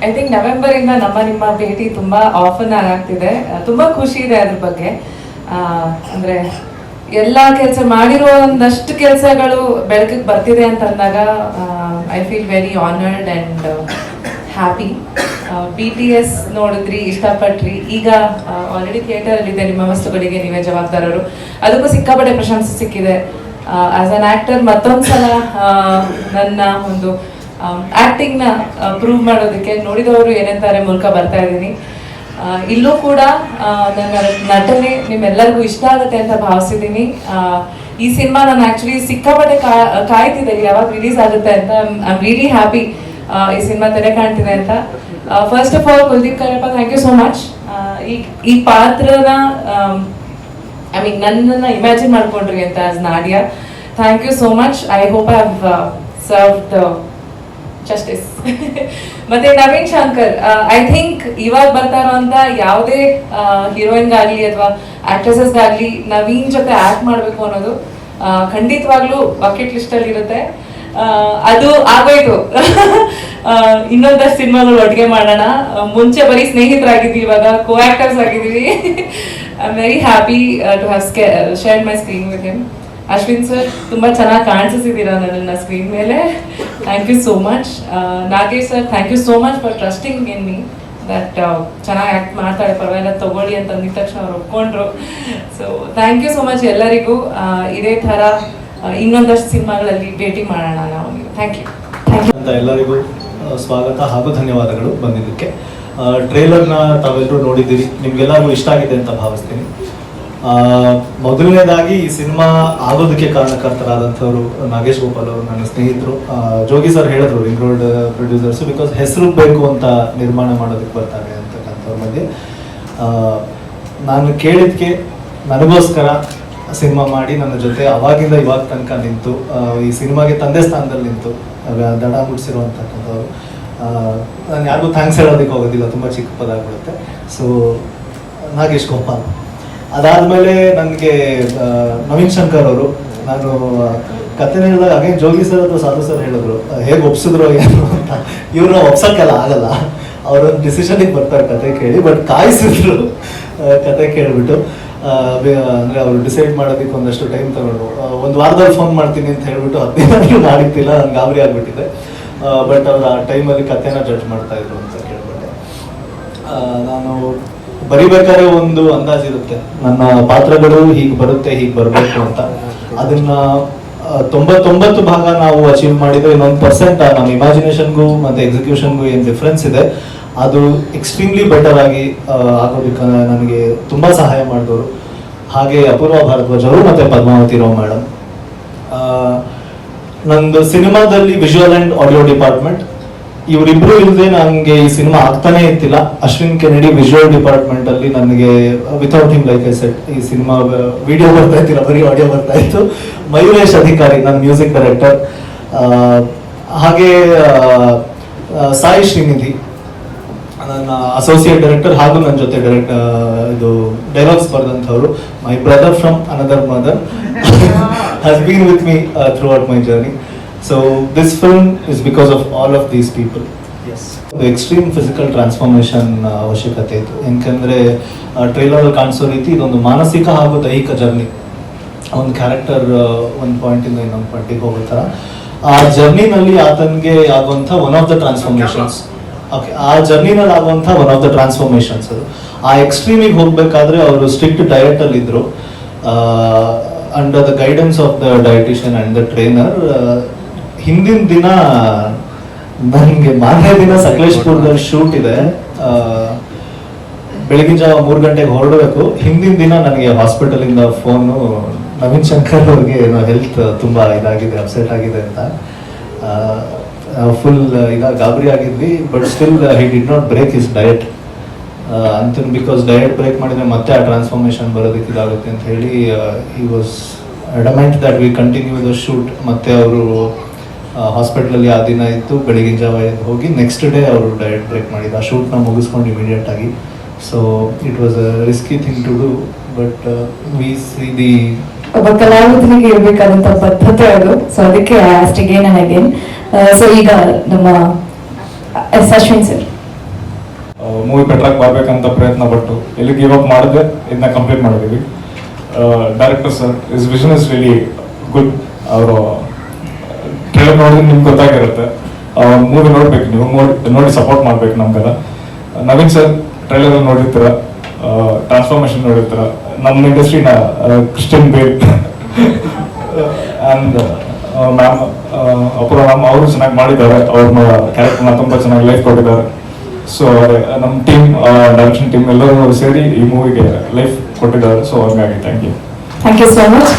I think November ಇಂದ ನಿಮ್ಮ ಭೇಟಿ ತುಂಬಾ ಆಫನ್ ಆಗ್ತಿದೆ. ತುಂಬಾ ಖುಷಿ ಇದೆ ಅದ್ರ ಬಗ್ಗೆ. ಅಂದ್ರೆ ಎಲ್ಲ ಕೆಲಸ ಮಾಡಿರೋ ಒಂದಷ್ಟು ಕೆಲಸಗಳು ಬೆಳಕಿಗೆ ಬರ್ತಿದೆ ಅಂತ ಅಂದಾಗ I feel very honoured and happy. BTS ನೋಡಿದ್ರಿ, ಇಷ್ಟಪಟ್ರಿ. ಈಗ ಆಲ್ರೆಡಿ ಥಿಯೇಟರ್ ಅಲ್ಲಿ ಇದೆ. ನಿಮ್ಮ ವಸ್ತುಗಳಿಗೆ ನೀವೇ ಜವಾಬ್ದಾರರು. ಅದಕ್ಕೂ ಸಿಕ್ಕಾಪಟ್ಟೆ ಪ್ರಶಂಸೆ ಸಿಕ್ಕಿದೆ. ಆಸ್ ಅನ್ ಆಕ್ಟರ್ ಮತ್ತೊಂದ್ಸಲ ನನ್ನ ಒಂದು ಆಕ್ಟಿಂಗ್ ನ ಪ್ರೂವ್ ಮಾಡೋದಕ್ಕೆ ನೋಡಿದವರು ಏನಂತಾರೆ ಮೂಲಕ ಬರ್ತಾ ಇದ್ದೀನಿ. ಇಲ್ಲೂ ಕೂಡ ನನ್ನ ನಟನೆ ನಿಮ್ಮೆಲ್ಲರಿಗೂ ಇಷ್ಟ ಆಗುತ್ತೆ ಅಂತ ಭಾವಿಸಿದ್ದೀನಿ. ಈ ಸಿನಿಮಾ ನಾನು ಆಕ್ಚುಲಿ ಸಿಕ್ಕಾಪಟ್ಟೆ ಕಾಯ್ತಿದ್ದೆ ಯಾವಾಗ ರಿಲೀಸ್ ಆಗುತ್ತೆ ಅಂತ. ಐ ಆಮ್ ರಿಯಲಿ ಹ್ಯಾಪಿ ಈ ಸಿನಿಮಾ ತೆರೆ ಕಾಣ್ತಿದೆ ಅಂತ. First of all Kuldeep Karappa, thank you so much. ಈ ಪಾತ್ರನ ಐ ಮೀನ್ ನನ್ನನ್ನು ಇಮ್ಯಾಜಿನ್ ಮಾಡ್ಕೊಂಡ್ರಿ ಅಂತ as Nadia. Thank you so much. I hope I have served justice. ಮತ್ತೆ ನವೀನ್ ಶಂಕರ್, ಐ ಥಿಂಕ್ ಇವಾಗ ಬರ್ತಾ ಇರೋಂಥ ಯಾವುದೇ ಹೀರೋಯಿನ್ಗಾಗ್ಲಿ ಅಥವಾ ಆಕ್ಟ್ರೆಸಸ್ಗಾಗ್ಲಿ ನವೀನ್ ಜೊತೆ ಆಕ್ಟ್ ಮಾಡಬೇಕು ಅನ್ನೋದು ಖಂಡಿತವಾಗ್ಲೂ ಬಕೆಟ್ ಲಿಸ್ಟ್ ಅಲ್ಲಿ ಇರುತ್ತೆ. ಅದು ಆಗೋಯ್ತು. ಇನ್ನೊಂದಷ್ಟು ಸಿನಿಮಾಗಳು ಒಟ್ಟಿಗೆ ಮಾಡೋಣ. ಮುಂಚೆ ಬರೀ ಸ್ನೇಹಿತರಾಗಿದ್ವಿ, ಇವಾಗ ಕೋ ಆಕ್ಟರ್ಸ್ ಆಗಿದ್ದೀವಿ. I am very happy to have shared my screen with him. Ashwin sir, ತುಂಬಾ ಚೆನ್ನಾಗಿ ಕಾಣಿಸಿದ್ದೀರಾ ನನ್ನ ಸ್ಕ್ರೀನ್ ಮೇಲೆ. Thank you so much. Nagesh sir, thank you so much for trusting in me that ಚೆನ್ನಾಗಿ ಆ್ಯಕ್ಟ್ ಮಾಡ್ತಾಳೆ, ಪರವಾಗಿಲ್ಲ ತಗೊಳ್ಳಿ ಅಂತ ಅಂದಿದ ತಕ್ಷಣ ಅವ್ರು ಒಪ್ಕೊಂಡ್ರು. So thank you so much ಎಲ್ಲರಿಗೂ. ಇದೇ ಥರ ಇನ್ನೊಂದಷ್ಟು ಸಿನಿಮಾಗಳಲ್ಲಿ ಭೇಟಿ ಮಾಡೋಣ ನಾವು. Thank you. ಅಂತ ಎಲ್ಲರಿಗೂ ಸ್ವಾಗತ ಹಾಗೂ ಧನ್ಯವಾದಗಳು ಬಂದಿದ್ದಕ್ಕೆ. ಟ್ರೇಲರ್ನ ತಾವೆಲ್ಲರೂ ನೋಡಿದ್ದೀರಿ, ನಿಮ್ಗೆಲ್ಲರಿಗೂ ಇಷ್ಟ ಆಗಿದೆ ಅಂತ ಭಾವಿಸ್ತೀನಿ. ಮೊದಲನೇದಾಗಿ ಈ ಸಿನಿಮಾ ಆಗೋದಕ್ಕೆ ಕಾರಣಕರ್ತರಾದಂಥವ್ರು ನಾಗೇಶ್ ಗೋಪಾಲ್ ಅವರು, ನನ್ನ ಸ್ನೇಹಿತರು. ಜೋಗಿ ಸರ್ ಹೇಳಿದ್ರು, ರಿಂಗ್ ರೋಡ್ ಪ್ರೊಡ್ಯೂಸರ್ಸು, ಬಿಕಾಸ್ ಹೆಸರು ಬೇಕು ಅಂತ ನಿರ್ಮಾಣ ಮಾಡೋದಕ್ಕೆ ಬರ್ತಾರೆ ಅಂತಕ್ಕಂಥವ್ರ ಮಧ್ಯೆ ನಾನು ಕೇಳಿದ್ಕೆ ನನಗೋಸ್ಕರ ಸಿನಿಮಾ ಮಾಡಿ ನನ್ನ ಜೊತೆ ಅವಾಗಿಂದ ಇವಾಗ ತನಕ ನಿಂತು ಈ ಸಿನಿಮಾಗೆ ತಂದೆ ಸ್ಥಾನದಲ್ಲಿ ನಿಂತು ದಡ ಮುಡಿಸಿರುವಂತಕ್ಕಂಥವ್ರು. ನಾನು ಯಾರಿಗೂ ಥ್ಯಾಂಕ್ಸ್ ಹೇಳೋದಕ್ಕೆ ಹೋಗೋದಿಲ್ಲ, ತುಂಬ ಚಿಕ್ಕ ಪದ ಆಗ್ಬಿಡುತ್ತೆ. ಸೊ ನಾಗೇಶ್ ಗೋಪಾಲ್. ಅದಾದಮೇಲೆ ನನಗೆ ನವೀನ್ ಶಂಕರ್ ಅವರು, ನಾನು ಕಥೆನ ಹೇಳಿದಾಗ ಹಾಗೆ ಜೋಗಿ ಸರ್ ಅಥವಾ ಸಾಧು ಸರ್ ಹೇಳಿದ್ರು ಹೇಗೆ ಒಪ್ಸಿದ್ರು ಏನು ಅಂತ. ಇವ್ರನ್ನ ಒಪ್ಸೋಕ್ಕೆಲ್ಲ ಆಗಲ್ಲ, ಅವರೊಂದು ಡಿಸಿಷನಿಗೆ ಬರ್ತಾರೆ ಕತೆ ಕೇಳಿ. ಬಟ್ ಕಾಯಿಸಿದ್ರು ಕತೆ ಕೇಳಿಬಿಟ್ಟು. ಅಂದರೆ ಅವರು ಡಿಸೈಡ್ ಮಾಡೋದಕ್ಕೆ ಒಂದಷ್ಟು ಟೈಮ್ ತಗೊಂಡು, ಒಂದು ವಾರದಲ್ಲಿ ಫೋನ್ ಮಾಡ್ತೀನಿ ಅಂತ ಹೇಳ್ಬಿಟ್ಟು 10 ದಿನ ಮಾಡಿದ್ದಿಲ್ಲ, ನನಗೆ ಗಾಬರಿ ಆಗಿಬಿಟ್ಟಿದೆ. ಬಟ್ ಅವರು ಆ ಟೈಮಲ್ಲಿ ಕಥೆನ ಜಡ್ಜ್ ಮಾಡ್ತಾ ಇದ್ರು ಅಂತ ಕೇಳ್ಬಿಟ್ಟೆ. ನಾನು ಬರಿಬೇಕಾದ್ರೆ ಒಂದು ಅಂದಾಜಿರುತ್ತೆ, ನನ್ನ ಪಾತ್ರಗಳು ಹೀಗೆ ಬರುತ್ತೆ, ಹೀಗೆ ಬರಬೇಕು ಅಂತ. ಅದನ್ನ 99 ಭಾಗ ನಾವು ಅಚೀವ್ ಮಾಡಿದ್ರೆ, ಇನ್ನೊಂದು % ನಮ್ಮ ಇಮ್ಯಾಜಿನೇಷನ್ಗೂ ಮತ್ತು ಎಕ್ಸಿಕ್ಯೂಷನ್ಗೂ ಏನು ಡಿಫ್ರೆನ್ಸ್ ಇದೆ ಅದು ಎಕ್ಸ್ಟ್ರೀಮ್ಲಿ ಬೆಟರ್ ಆಗಿ ಆಗೋದಕ್ಕೆ ನನಗೆ ತುಂಬ ಸಹಾಯ ಮಾಡಿದವರು. ಹಾಗೆ ಅಪೂರ್ವ ಭಾರದ್ವಾಜ್ ಅವರು ಮತ್ತು ಪದ್ಮಾವತಿ ರಾವ್ ಮೇಡಮ್. ನಂದು ಸಿನಿಮಾದಲ್ಲಿ ವಿಜುವಲ್ ಆ್ಯಂಡ್ ಆಡಿಯೋ ಡಿಪಾರ್ಟ್ಮೆಂಟ್, ಇವರಿಬ್ರು ಇಲ್ಲದೆ ನನಗೆ ಈ ಸಿನಿಮಾ ಆಗ್ತಾನೆ ಇರ್ತಿಲ್ಲ. ಅಶ್ವಿನ್ ಕೆನಡಿ ವಿಜುವಲ್ ಡಿಪಾರ್ಟ್ಮೆಂಟ್ ಅಲ್ಲಿ ನನಗೆ without him like I set ಈ ಸಿನಿಮಾ ವಿಡಿಯೋ ಬರ್ತಾ ಇತ್ತಿಲ್ಲ, ಬರೀ ಆಡಿಯೋ ಬರ್ತಾ ಇತ್ತು. ಮಯೂರೇಶ್ ಅಧಿಕಾರಿ ನನ್ನ ಮ್ಯೂಸಿಕ್ ಡೈರೆಕ್ಟರ್. ಹಾಗೆ ಸಾಯಿ ಶ್ರೀನಿಧಿ ನನ್ನ ಅಸೋಸಿಯೇಟ್ ಡೈರೆಕ್ಟರ್ ಹಾಗೂ ನನ್ನ ಜೊತೆ ಇದು ಡೈಲಾಗ್ಸ್ ಬರೆದಂಥವ್ರು. My brother from another mother has been with me throughout my journey. So this film is because of all of these people. Yes. The extreme physical transformation ಅವಶ್ಯಕತೆ ಇತ್ತು. ಯಾಕಂದರೆ ಟ್ರೈಲರಲ್ಲಿ ಕಾಣಿಸೋ ರೀತಿ ಇದೊಂದು ಮಾನಸಿಕ ಹಾಗೂ ದೈಹಿಕ ಜರ್ನಿ. ಒಂದು ಕ್ಯಾರೆಕ್ಟರ್ ಒಂದು ಪಾಯಿಂಟಿಂದ ಇನ್ನೊಂದು ಪಾಯಿಂಟಿಗೆ ಹೋಗೋ ಥರ ಆ ಜರ್ನಿನಲ್ಲಿ ಆತನಿಗೆ ಆಗುವಂಥ one of the transformations. Okay, ಆ ಜರ್ನಿನಲ್ಲಿ ಆಗುವಂಥ ಒನ್ ಆಫ್ ದ ಟ್ರಾನ್ಸ್ಫಾರ್ಮೇಷನ್ಸ್ ಅದು. ಆ ಎಕ್ಸ್ಟ್ರೀಮಿಗೆ ಹೋಗಬೇಕಾದ್ರೆ ಅವರು ಸ್ಟ್ರಿಕ್ಟ್ ಡಯಟಲ್ಲಿ ಇದ್ದರು. Under the guidance of the dietitian and the trainer. ಹಿಂದಿನ ದಿನ ನನಗೆ ಮಾರನೇ ದಿನ ಸಕಲೇಶ್ಪುರದಲ್ಲಿ ಶೂಟ್ ಇದೆ. ಬೆಳಗಿನ ಜಾವ 3 ಗಂಟೆಗೆ ಹೊರಡಬೇಕು. ಹಿಂದಿನ ದಿನ ನನಗೆ ಹಾಸ್ಪಿಟಲಿಂದ ಫೋನು, ನವೀನ್ ಶಂಕರ್ ಅವ್ರಿಗೆ ಏನೋ ಹೆಲ್ತ್ ತುಂಬ ಇದಾಗಿದೆ, ಅಪ್ಸೆಟ್ ಆಗಿದೆ ಅಂತ. ಫುಲ್ ಗಾಬರಿ ಆಗಿದ್ವಿ. But still he did not break his diet ಅಂತ. ಬಿಕಾಸ್ ಡಯಟ್ ಬ್ರೇಕ್ ಮಾಡಿದರೆ ಮತ್ತೆ ಆ ಟ್ರಾನ್ಸ್ಫಾರ್ಮೇಷನ್ ಬರೋದಕ್ಕೆ ಇದಾಗುತ್ತೆ ಅಂತ ಹೇಳಿ he was adamant that we continue the shoot. ಮತ್ತೆ ಅವರು ಹಾಸ್ಪಿಟ್ಲಲ್ಲಿ ಆ ದಿನ ಇತ್ತು. ಬೆಳಗಿನ ಜಾವ ಹೋಗಿ ನೆಕ್ಸ್ಟ್ ಡೇ ಅವರು ಡಯಟ್ ಬ್ರೇಕ್ ಮಾಡಿದ್ದು, ಆ ಶೂಟ್ನ ಮುಗಿಸ್ಕೊಂಡು ಇಮಿಡಿಯೇಟ್ ಆಗಿ. So it was a risky thing to do. But we see the ಒಬ್ಬ ಕಲಾವಿದನಿಗೆ ಇರಬೇಕಾದಂಥ ಬದ್ಧತೆ ಅದು. ಸೊ ಅದಕ್ಕೆ ಅಗೇನ್ ಅಂಡ್ ಅಗೇನ್. ಸೊ ಈಗ ನಮ್ಮ ಎಸ್ ಅಶ್ವಿನ್ ಸರ್. ಮೂವಿ ಬೆಟ್ರಾಗಿ ಬರ್ಬೇಕಂತ ಪ್ರಯತ್ನ ಪಟ್ಟು ಎಲ್ಲಿ ಗಿವ್ ಅಪ್ ಮಾಡಿದ್ರೆ ಇದನ್ನ ಕಂಪ್ಲೀಟ್ ಮಾಡಿದೀವಿ. Director sir is vision is really good. ಅವರು ಟ್ರೈಲರ್ ನೋಡಿದ್ರೆ ನಿಮ್ಗೆ ಗೊತ್ತಾಗಿರುತ್ತೆ. ಮೂವಿ ನೋಡ್ಬೇಕು, ನೀವು ನೋಡಿ ಸಪೋರ್ಟ್ ಮಾಡ್ಬೇಕು ನಮ್ಗೆಲ್ಲ. ನವೀನ್ ಸರ್ ಟ್ರೈಲರ್ ನೋಡಿರ್ತೀರ, ಟ್ರಾನ್ಸ್ಫಾರ್ಮೇಶನ್ ನೋಡಿರ್ತೀರ. ನಮ್ಮ ಇಂಡಸ್ಟ್ರಿನ Christian Bale and ma'am Apoorva ma'am ಅವರು ಚೆನ್ನಾಗಿ ಮಾಡಿದ್ದಾರೆ. ಅವ್ರನ್ನ ಕ್ಯಾರೆಕ್ಟರ್ನ ತುಂಬ ಚೆನ್ನಾಗಿ ಲೈಫ್ ಕೊಟ್ಟಿದ್ದಾರೆ. ಸೊ ನಮ್ಮ ಟೀಮ್, ಡೈರೆಕ್ಷನ್ ಟೀಮ್ ಎಲ್ಲರೂ ಸೇರಿ ಈ ಮೂವಿಗೆ ಲೈಫ್ ಕೊಟ್ಟಿದ್ದಾರೆ. ಸೊ ಹಾಗಾಗಿ thank you thank you so much.